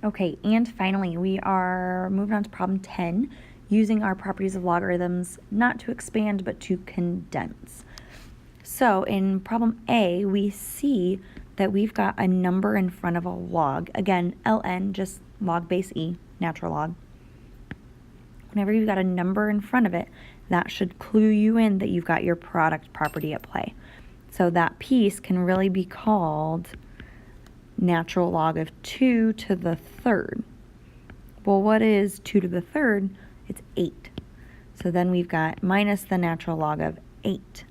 Okay, and finally, we are moving on to problem 10, using our properties of logarithms not to expand but to condense. So in problem A, we see that we've got a number in front of a log. Again, ln, just log base e, natural log. Whenever you've got a number in front of it, that should clue you in that you've got your product property at play. So that piece can really be called natural log of 2 to the third. Well, what is 2 to the third? It's 8. So then we've got minus the natural log of 8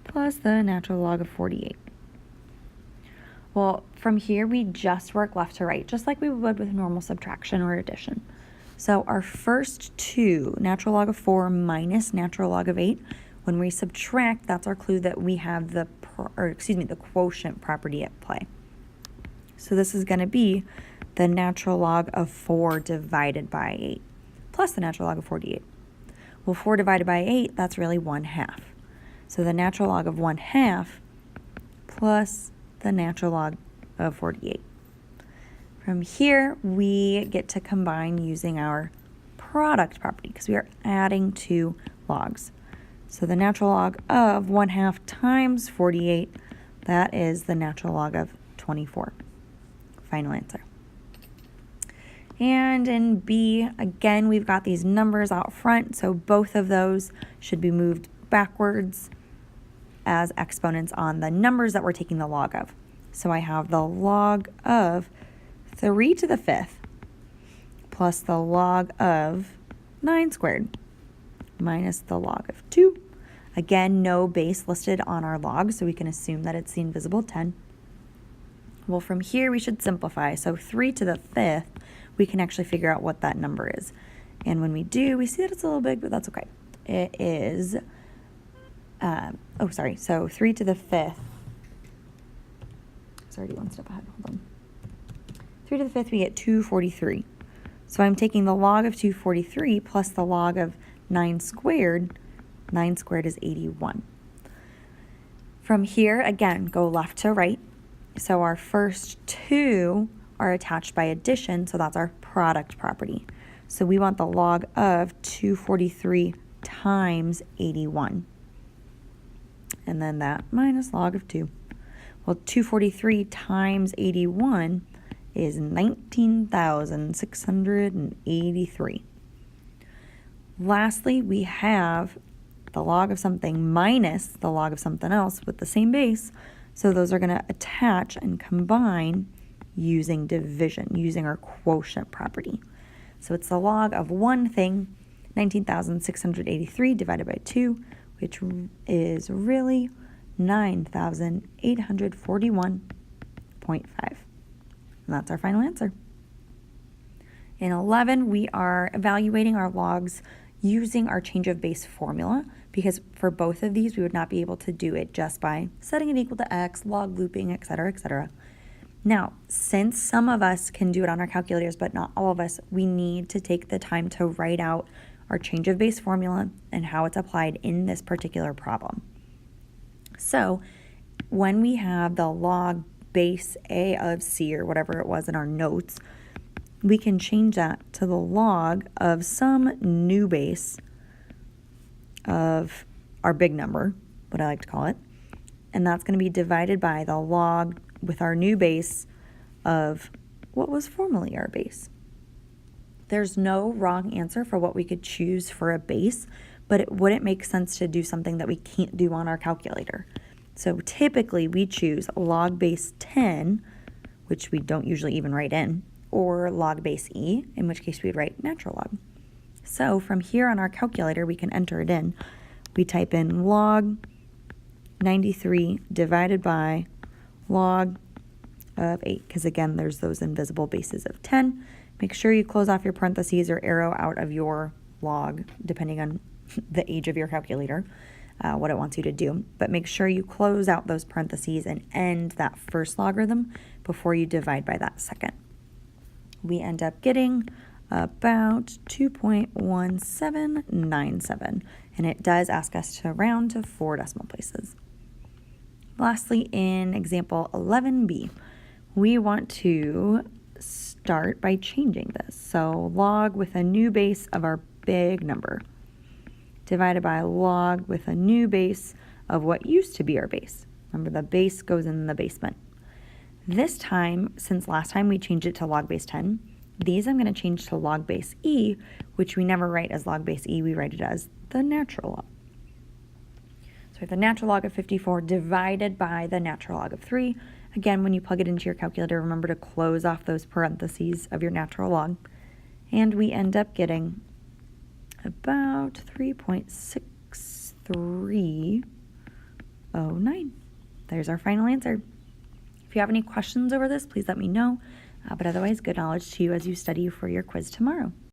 plus the natural log of 48. Well, from here we just work left to right, just like we would with normal subtraction or addition. So our first two, natural log of 4 minus natural log of 8, when we subtract, that's our clue that we have the quotient property at play. So this is going to be the natural log of 4 divided by 8 plus the natural log of 48. Well, 4 divided by 8, that's really 1/2. So the natural log of 1/2 plus the natural log of 48. From here, we get to combine using our product property because we are adding two logs. So the natural log of 1/2 times 48, that is the natural log of 24. Final answer. And in B, again, we've got these numbers out front, so both of those should be moved backwards as exponents on the numbers that we're taking the log of. So I have the log of 3 to the 5th plus the log of 9 squared minus the log of 2. Again, no base listed on our log, so we can assume that it's the invisible 10. Well, from here we should simplify. So 3 to the 5th, we can actually figure out what that number is. And when we do, we see that it's a little big, but that's okay. It is, so 3 to the 5th. It's already one step ahead, hold on. 3 to the 5th, we get 243. So I'm taking the log of 243 plus the log of 9 squared. 9 squared is 81. From here, again, go left to right. So our first two are attached by addition, so that's our product property. So we want the log of 243 times 81. And then that minus log of 2. Well, 243 times 81 is 19,683. Lastly, we have the log of something minus the log of something else with the same base. So those are going to attach and combine using division, using our quotient property. So it's the log of one thing, 19,683 divided by 2, which is really 9,841.5. And that's our final answer. In 11, we are evaluating our logs using our change of base formula, because for both of these, we would not be able to do it just by setting it equal to x, log looping, etc., etc. Now, since some of us can do it on our calculators, but not all of us, we need to take the time to write out our change of base formula and how it's applied in this particular problem. So when we have the log base a of c, or whatever it was in our notes, we can change that to the log of some new base of our big number, what I like to call it, and that's going to be divided by the log with our new base of what was formerly our base. There's no wrong answer for what we could choose for a base, but it wouldn't make sense to do something that we can't do on our calculator. So typically we choose log base 10, which we don't usually even write in, or log base e, in which case we'd write natural log. So from here on our calculator, we can enter it in. We type in log 93 divided by log of 8, because again, there's those invisible bases of 10. Make sure you close off your parentheses or arrow out of your log, depending on the age of your calculator, what it wants you to do. But make sure you close out those parentheses and end that first logarithm before you divide by that second. We end up getting about 2.1797, and it does ask us to round to 4 decimal places. Lastly, in example 11b, we want to start by changing this. So log with a new base of our big number divided by log with a new base of what used to be our base. Remember, the base goes in the basement. This time, since last time we changed it to log base 10, these I'm going to change to log base e, which we never write as log base e, we write it as the natural log. So we have the natural log of 54 divided by the natural log of 3. Again, when you plug it into your calculator, remember to close off those parentheses of your natural log. And we end up getting about 3.6309. There's our final answer. If you have any questions over this, please let me know. But otherwise, good knowledge to you as you study for your quiz tomorrow.